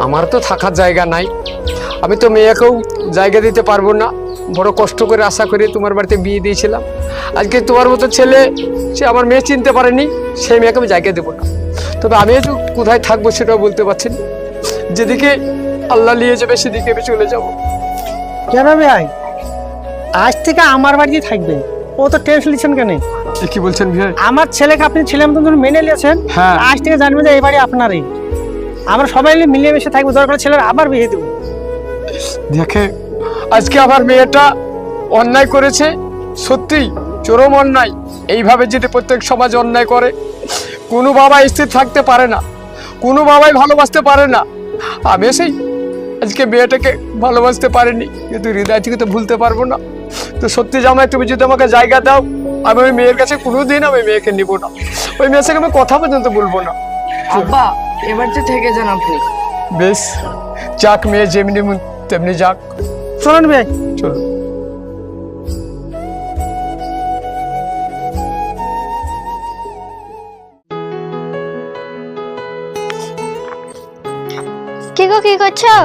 আমার তো থাকার জায়গা নাই, আমি তো মেয়েকেও জায়গা দিতে পারবো না। বড় কষ্ট করে আশা করে তোমার বাড়িতে বিয়ে দিয়েছিলাম। আজকে তোমার মতো ছেলে, সে আমার মেয়ে চিনতে পারেনি, সেই মেয়েকে আমি জায়গা দেবো না। তবে আমি তো কোথায় থাকবো সেটাও বলতে পারছি না। যেদিকে আল্লাহ নিয়ে যাবে সেদিকে আমি চলে যাবো। কেন ভাই, আজ থেকে আমার বাড়িতে থাকবে, ও তো টেনশন নিচ্ছেন কেন? কি বলছেন ভাই? আমার ছেলেকে আপনি ছেলে মতন ধরে মেনে নিয়েছেন, হ্যাঁ। আজ থেকে জানবে যে এই বাড়ি আপনারই। আমরা সবাই মিলে মিলেমিশে থাকবো, দরকার ছেলের আবার বিয়ে দেবো। দেখে আজকে আমার মেয়েটা অন্যায় করেছে, সত্যি চরম অন্যায়। এইভাবে যদি প্রত্যেক সমাজ অন্যায় করে, কোনো বাবা স্থির থাকতে পারে না, কোনো বাবাই ভালোবাসতে পারে না। আমি সেই আজকে মেয়েটাকে ভালোবাসতে পারিনি, কিন্তু হৃদয় থেকে তো ভুলতে পারবো না। তো সত্যি জামাই, তুমি যদি আমাকে জায়গা দাও, আমি ওই মেয়ের কাছে কোনোদিন আমি মেয়েকে নিব না, ওই মেয়ের সঙ্গে আমি কথা পর্যন্ত বলবো না। আব্বা এবার তো থেকে যান আপনি। বেশ, যাক, মেয়ে যেমনি মন তেমনি যাক। চলুন ভাই। চলো। কি গো, কি করছো?